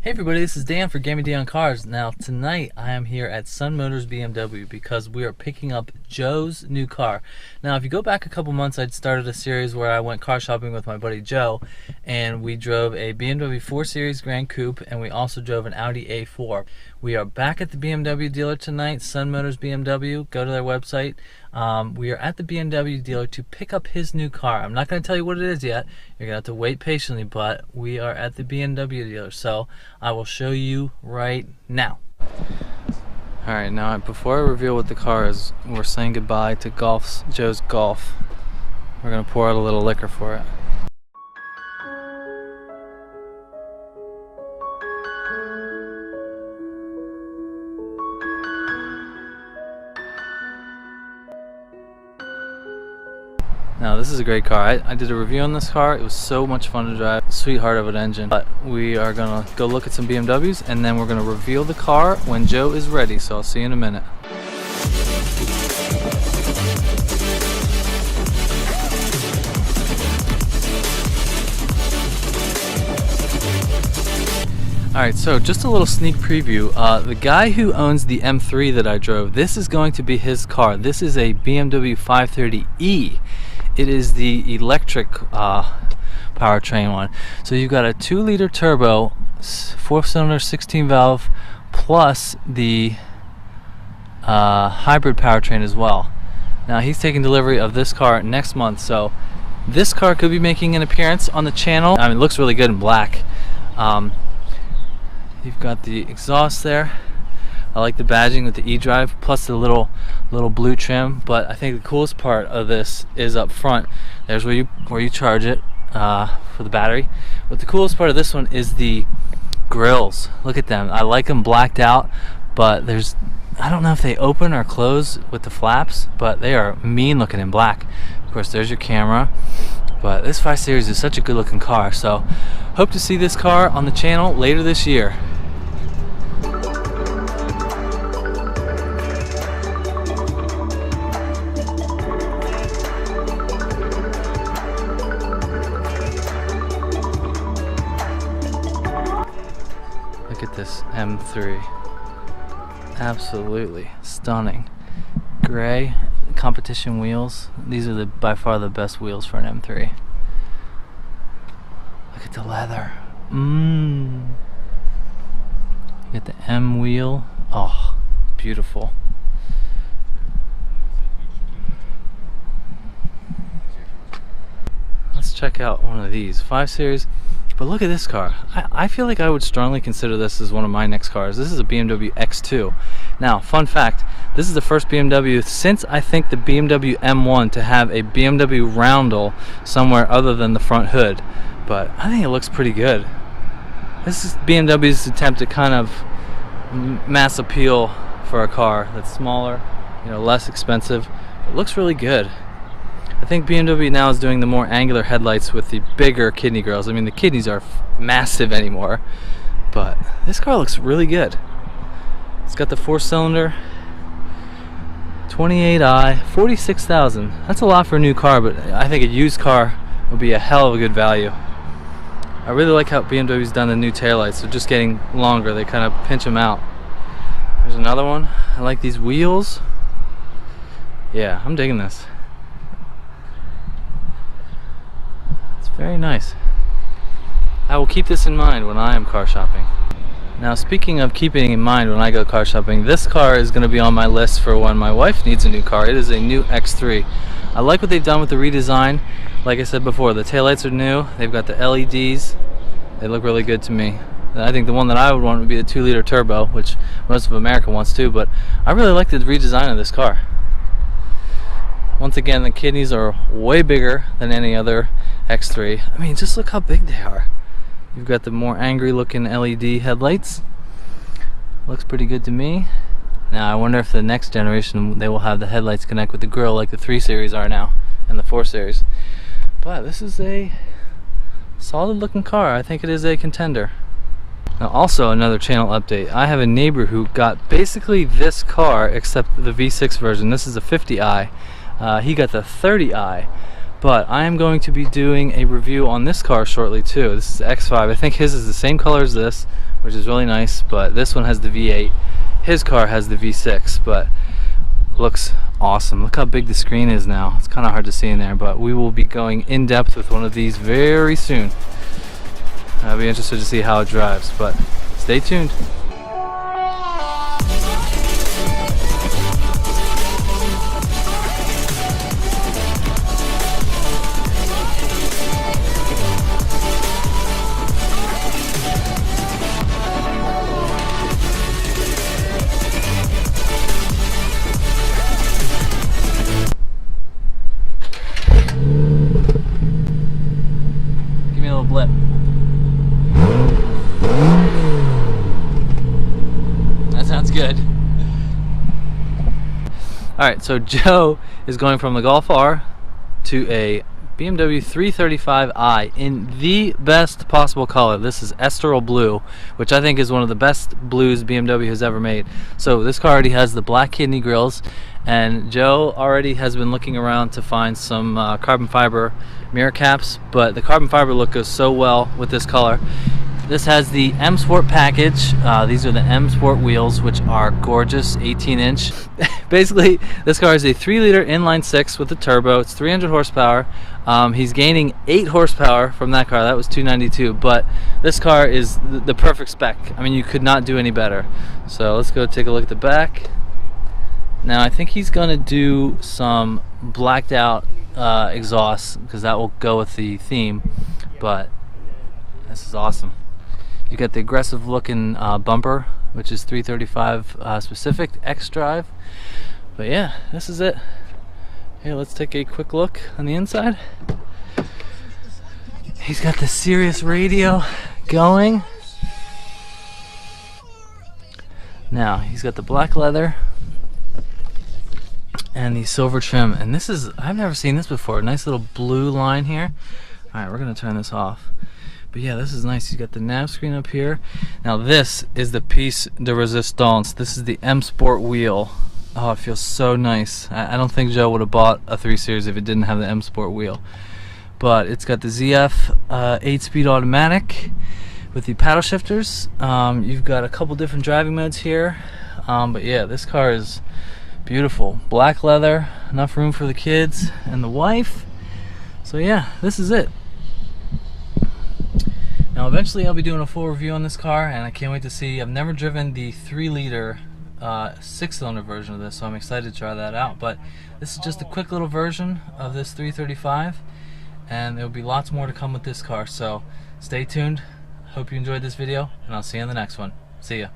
Hey everybody, this is Dan for GemmyD on Cars. Now tonight I am here at Sun Motors BMW because we are picking up Joe's new car. Now if you go back a couple months, I'd started a series where I went car shopping with my buddy Joe, and we drove a BMW 4 Series Grand Coupe, and we also drove an Audi A4. We are back at the BMW dealer tonight, Sun Motors BMW. Go to their website. We are at the BMW dealer to pick up his new car. I'm not going to tell you what it is yet. You're going to have to wait patiently, but we are at the BMW dealer, so I will show you right now. Alright, now before I reveal what the car is, we're saying goodbye to Joe's Golf. We're going to pour out a little liquor for it. Now this is a great car. I did a review on this car. It was so much fun to drive. Sweetheart of an engine. But we are gonna go look at some BMWs, and then we're gonna reveal the car when Joe is ready. So I'll see you in a minute. Alright, so just a little sneak preview. The guy who owns the M3 that I drove, this is going to be his car. This is a BMW 335i. It is the electric powertrain one. So you've got a 2-liter turbo, 4-cylinder 16 valve, plus the hybrid powertrain as well. Now he's taking delivery of this car next month, so this car could be making an appearance on the channel. I mean, it looks really good in black. You've got the exhaust there. I like the badging with the eDrive plus the little blue trim, but I think the coolest part of this is up front. There's where you charge it for the battery. But the coolest part of this one is the grills. Look at them. I like them blacked out, but I don't know if they open or close with the flaps, but they are mean looking in black. Of course, there's your camera. But this 5 Series is such a good looking car, so hope to see this car on the channel later this year. Look at this M3. Absolutely stunning. Gray competition wheels. These are by far the best wheels for an M3. Look at the leather. You get the M wheel. Oh, beautiful. Let's check out one of these 5 Series. But look at this car. I feel like I would strongly consider this as one of my next cars. This is a BMW X2. Now, fun fact, this is the first BMW since I think the BMW M1 to have a BMW roundel somewhere other than the front hood. But I think it looks pretty good. This is BMW's attempt to kind of mass appeal for a car that's smaller, less expensive. It looks really good. I think BMW now is doing the more angular headlights with the bigger kidney grills. I mean, the kidneys are massive anymore, but this car looks really good. It's got the 4-cylinder, 28i, 46,000. That's a lot for a new car, but I think a used car would be a hell of a good value. I really like how BMW's done the new taillights. They're just getting longer. They kind of pinch them out. There's another one. I like these wheels. Yeah, I'm digging this. Very nice. I will keep this in mind when I am car shopping. Now, speaking of keeping in mind when I go car shopping, this car is going to be on my list for when my wife needs a new car. It is a new X3. I like what they've done with the redesign. Like I said before, the taillights are new. They've got the LEDs. They look really good to me. I think the one that I would want would be the 2-liter turbo, which most of America wants too, but I really like the redesign of this car. Once again, the kidneys are way bigger than any other X3. I mean, just look how big they are. You've got the more angry looking LED headlights. Looks pretty good to me. Now I wonder if the next generation they will have the headlights connect with the grille like the 3 Series are now and the 4 Series. But this is a solid looking car. I think it is a contender. Now also another channel update. I have a neighbor who got basically this car except the V6 version. This is a 50i. He got the 30i. But I am going to be doing a review on this car shortly too. This is X5. I think his is the same color as this, which is really nice, but this one has the V8. His car has the V6, but looks awesome. Look how big the screen is now. It's kind of hard to see in there, but we will be going in depth with one of these very soon. I'll be interested to see how it drives, but stay tuned. Blip. That sounds good. Alright, so Joe is going from the Golf R to a BMW 335i in the best possible color. This is Estoril blue, which I think is one of the best blues BMW has ever made. So this car already has the black kidney grills, and Joe already has been looking around to find some carbon fiber mirror caps, but the carbon fiber look goes so well with this color. This has the M Sport package. These are the M Sport wheels, which are gorgeous, 18-inch. Basically, this car is a 3-liter inline 6 with a turbo. It's 300 horsepower. He's gaining 8 horsepower from that car. That was 292, but this car is the perfect spec. I mean, you could not do any better. So let's go take a look at the back. Now, I think he's gonna do some blacked out exhaust, because that will go with the theme, but this is awesome. You got the aggressive looking bumper, which is 335 specific X drive. But yeah, this is it. Here, let's take a quick look on the inside. He's got the Sirius radio going. Now he's got the black leather and the silver trim, and this is, I've never seen this before. Nice little blue line here. Alright, we're gonna turn this off. But yeah, this is nice. You got the nav screen up here. Now this is the piece de resistance. This is the M Sport wheel. Oh, it feels so nice. I don't think Joe would have bought a 3 Series if it didn't have the M Sport wheel. But it's got the ZF 8-speed automatic with the paddle shifters. You've got a couple different driving modes here. But yeah, this car is beautiful. Black leather, enough room for the kids and the wife. So yeah, this is it. Now eventually I'll be doing a full review on this car, and I can't wait to see. I've never driven the 3-liter 6-cylinder version of this, so I'm excited to try that out. But this is just a quick little version of this 335, and there'll be lots more to come with this car, so stay tuned. Hope you enjoyed this video, and I'll see you in the next one. See ya.